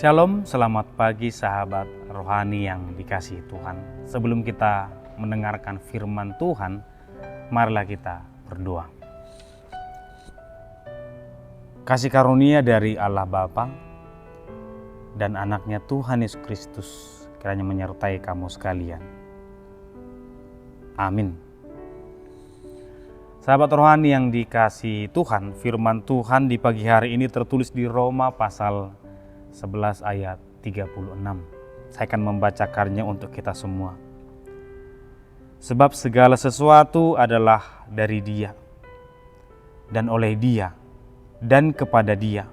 Shalom, selamat pagi sahabat rohani yang dikasihi Tuhan. Sebelum kita mendengarkan firman Tuhan, marilah kita berdoa. Kasih karunia dari Allah Bapa dan anaknya Tuhan Yesus Kristus kiranya menyertai kamu sekalian. Amin. Sahabat rohani yang dikasihi Tuhan, firman Tuhan di pagi hari ini tertulis di Roma pasal 11 ayat 36. Saya akan membacakannya untuk kita semua. Sebab segala sesuatu adalah dari Dia, dan oleh Dia, dan kepada Dia.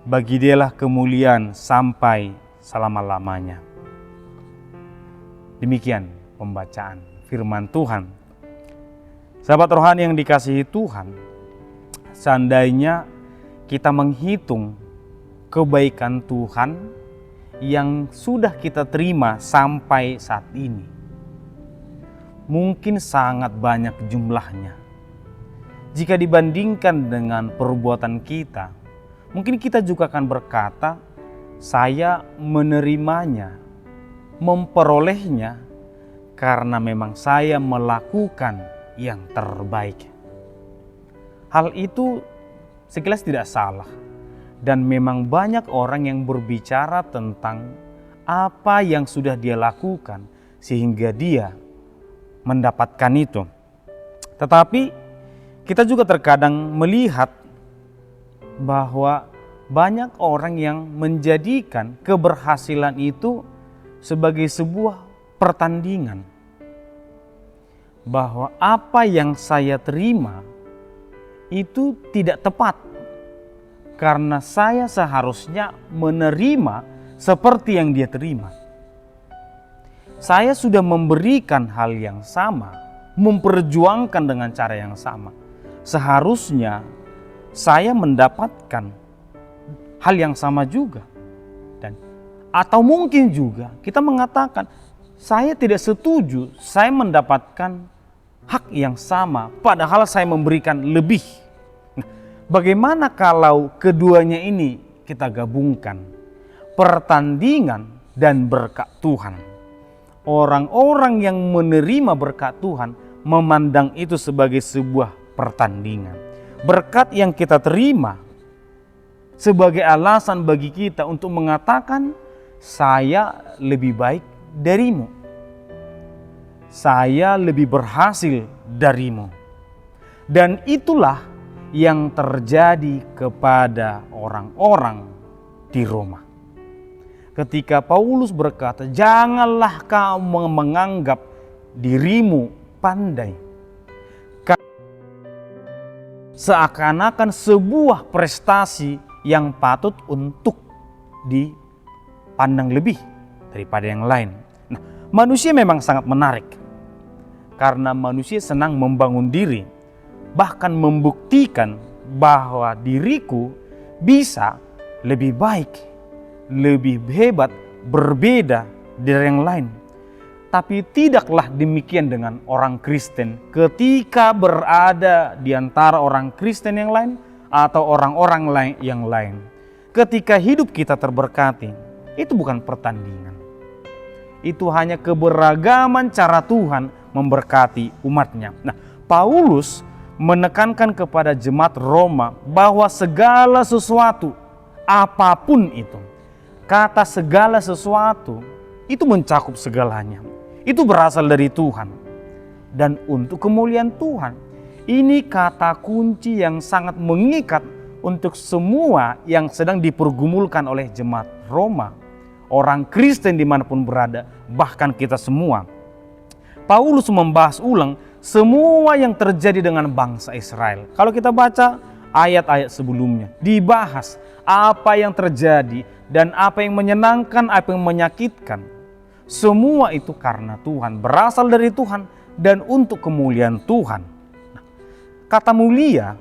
Bagi Dialah kemuliaan sampai selama-lamanya. Demikian pembacaan firman Tuhan. Sahabat rohani yang dikasihi Tuhan, seandainya kita menghitung kebaikan Tuhan yang sudah kita terima sampai saat ini, mungkin sangat banyak jumlahnya. Jika dibandingkan dengan perbuatan kita, mungkin kita juga akan berkata, saya menerimanya, memperolehnya karena memang saya melakukan yang terbaik. Hal itu sekilas tidak salah. Dan memang banyak orang yang berbicara tentang apa yang sudah dia lakukan sehingga dia mendapatkan itu. Tetapi kita juga terkadang melihat bahwa banyak orang yang menjadikan keberhasilan itu sebagai sebuah pertandingan. Bahwa apa yang saya terima itu tidak tepat. Karena saya seharusnya menerima seperti yang dia terima. Saya sudah memberikan hal yang sama, memperjuangkan dengan cara yang sama. Seharusnya saya mendapatkan hal yang sama juga. Atau mungkin juga kita mengatakan, saya tidak setuju saya mendapatkan hak yang sama, padahal saya memberikan lebih. Bagaimana kalau keduanya ini kita gabungkan? Pertandingan dan berkat Tuhan. Orang-orang yang menerima berkat Tuhan memandang itu sebagai sebuah pertandingan. Berkat yang kita terima sebagai alasan bagi kita untuk mengatakan, saya lebih baik darimu. Saya lebih berhasil darimu. Dan itulah yang terjadi kepada orang-orang di Roma. Ketika Paulus berkata, janganlah kamu menganggap dirimu pandai. Seakan-akan sebuah prestasi yang patut untuk dipandang lebih daripada yang lain. Nah, manusia memang sangat menarik. Karena manusia senang membangun diri. Bahkan membuktikan bahwa diriku bisa lebih baik, lebih hebat, berbeda dari yang lain. Tapi tidaklah demikian dengan orang Kristen ketika berada di antara orang Kristen yang lain atau orang-orang lain yang lain. Ketika hidup kita terberkati, itu bukan pertandingan. Itu hanya keberagaman cara Tuhan memberkati umatnya. Nah, Paulus menekankan kepada jemaat Roma bahwa segala sesuatu, apapun itu, kata segala sesuatu itu mencakup segalanya. Itu berasal dari Tuhan dan untuk kemuliaan Tuhan. Ini kata kunci yang sangat mengikat untuk semua yang sedang dipergumulkan oleh jemaat Roma, orang Kristen dimanapun berada, bahkan kita semua. Paulus membahas ulang semua yang terjadi dengan bangsa Israel. Kalau kita baca ayat-ayat sebelumnya, dibahas apa yang terjadi dan apa yang menyenangkan, apa yang menyakitkan. Semua itu karena Tuhan, berasal dari Tuhan dan untuk kemuliaan Tuhan. Kata mulia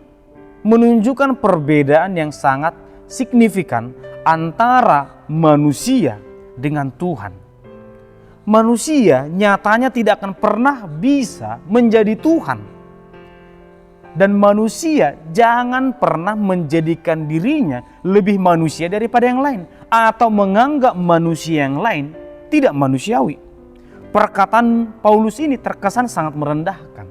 menunjukkan perbedaan yang sangat signifikan antara manusia dengan Tuhan. Manusia nyatanya tidak akan pernah bisa menjadi Tuhan. Dan manusia jangan pernah menjadikan dirinya lebih manusia daripada yang lain, atau menganggap manusia yang lain tidak manusiawi. Perkataan Paulus ini terkesan sangat merendahkan,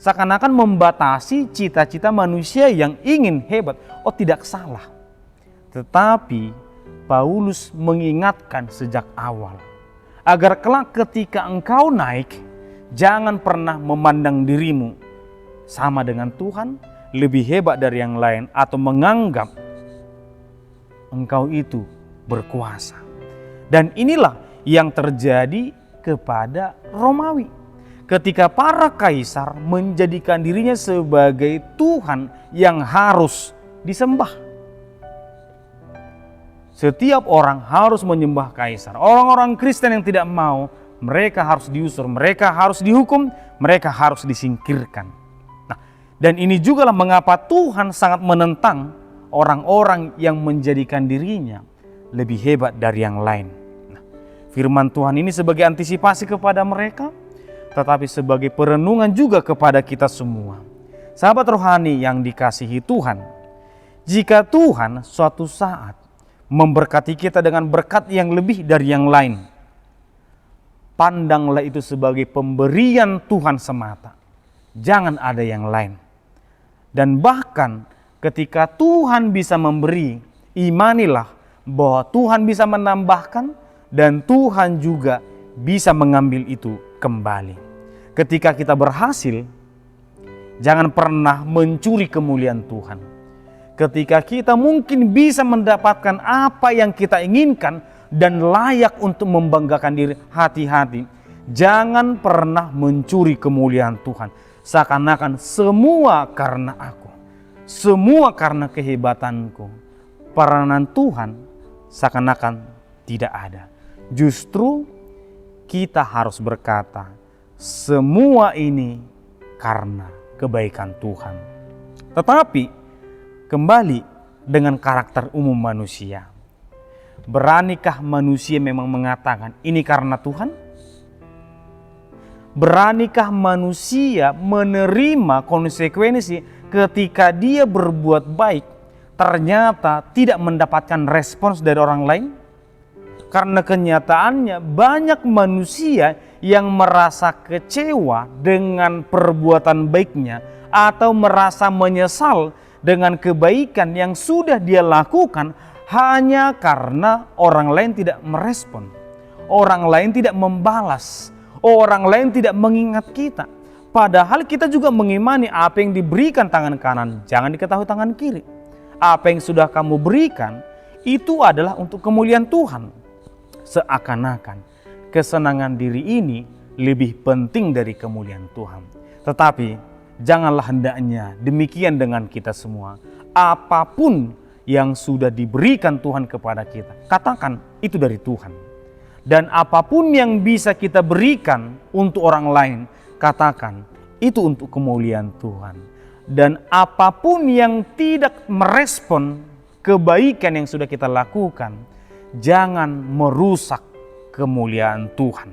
seakan-akan membatasi cita-cita manusia yang ingin hebat. Oh, tidak salah. Tetapi Paulus mengingatkan sejak awal, agar kelak ketika engkau naik, jangan pernah memandang dirimu sama dengan Tuhan, lebih hebat dari yang lain, atau menganggap engkau itu berkuasa. Dan inilah yang terjadi kepada Romawi. Ketika para kaisar menjadikan dirinya sebagai Tuhan yang harus disembah. Setiap orang harus menyembah kaisar. Orang-orang Kristen yang tidak mau, mereka harus diusir, mereka harus dihukum, mereka harus disingkirkan. Dan ini jugalah mengapa Tuhan sangat menentang orang-orang yang menjadikan dirinya lebih hebat dari yang lain. Firman Tuhan ini sebagai antisipasi kepada mereka, tetapi sebagai perenungan juga kepada kita semua. Sahabat rohani yang dikasihi Tuhan, jika Tuhan suatu saat memberkati kita dengan berkat yang lebih dari yang lain, pandanglah itu sebagai pemberian Tuhan semata. Jangan ada yang lain. Dan bahkan ketika Tuhan bisa memberi, imanilah bahwa Tuhan bisa menambahkan dan Tuhan juga bisa mengambil itu kembali. Ketika kita berhasil, jangan pernah mencuri kemuliaan Tuhan. Ketika kita mungkin bisa mendapatkan apa yang kita inginkan dan layak untuk membanggakan diri, hati-hati. Jangan pernah mencuri kemuliaan Tuhan. Seakan-akan semua karena aku, semua karena kehebatanku. Peranan Tuhan seakan-akan tidak ada. Justru kita harus berkata, semua ini karena kebaikan Tuhan. Tetapi kembali dengan karakter umum manusia. Beranikah manusia memang mengatakan ini karena Tuhan? Beranikah manusia menerima konsekuensi ketika dia berbuat baik ternyata tidak mendapatkan respons dari orang lain? Karena kenyataannya banyak manusia yang merasa kecewa dengan perbuatan baiknya atau merasa menyesal dengan kebaikan yang sudah dia lakukan hanya karena orang lain tidak merespon, orang lain tidak membalas, orang lain tidak mengingat kita. Padahal kita juga mengimani apa yang diberikan tangan kanan, jangan diketahui tangan kiri. Apa yang sudah kamu berikan, itu adalah untuk kemuliaan Tuhan. Seakan-akan kesenangan diri ini lebih penting dari kemuliaan Tuhan. Tetapi janganlah hendaknya demikian dengan kita semua. Apapun yang sudah diberikan Tuhan kepada kita, katakan itu dari Tuhan. Dan apapun yang bisa kita berikan untuk orang lain, katakan itu untuk kemuliaan Tuhan. Dan apapun yang tidak merespon kebaikan yang sudah kita lakukan, jangan merusak kemuliaan Tuhan.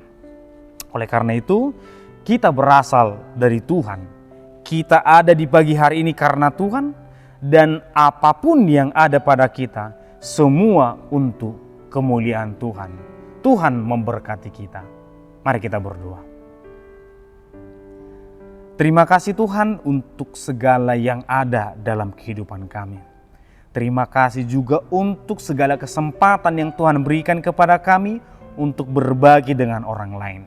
Oleh karena itu, kita berasal dari Tuhan. Kita ada di pagi hari ini karena Tuhan. Dan apapun yang ada pada kita, semua untuk kemuliaan Tuhan. Tuhan memberkati kita. Mari kita berdoa. Terima kasih Tuhan untuk segala yang ada dalam kehidupan kami. Terima kasih juga untuk segala kesempatan yang Tuhan berikan kepada kami untuk berbagi dengan orang lain.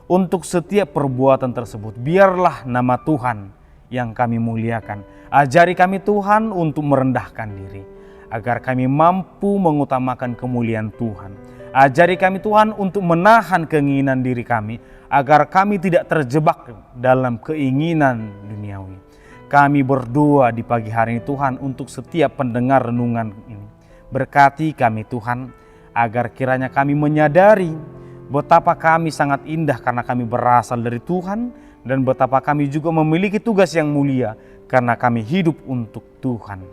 Untuk setiap perbuatan tersebut, biarlah nama Tuhan yang kami muliakan. Ajari kami Tuhan untuk merendahkan diri, agar kami mampu mengutamakan kemuliaan Tuhan. Ajari kami Tuhan untuk menahan keinginan diri kami, agar kami tidak terjebak dalam keinginan duniawi. Kami berdoa di pagi hari ini Tuhan untuk setiap pendengar renungan ini. Berkati kami Tuhan, agar kiranya kami menyadari betapa kami sangat indah karena kami berasal dari Tuhan, dan betapa kami juga memiliki tugas yang mulia karena kami hidup untuk Tuhan.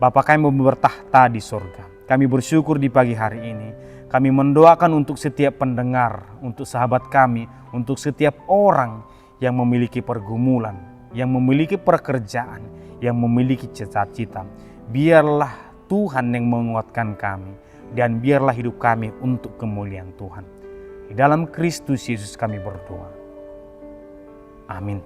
Bapa kami bertahta di sorga, kami bersyukur di pagi hari ini. Kami mendoakan untuk setiap pendengar, untuk sahabat kami, untuk setiap orang yang memiliki pergumulan, yang memiliki pekerjaan, yang memiliki cita-cita. Biarlah Tuhan yang menguatkan kami, dan biarlah hidup kami untuk kemuliaan Tuhan. Di dalam Kristus Yesus kami berdoa. Amin.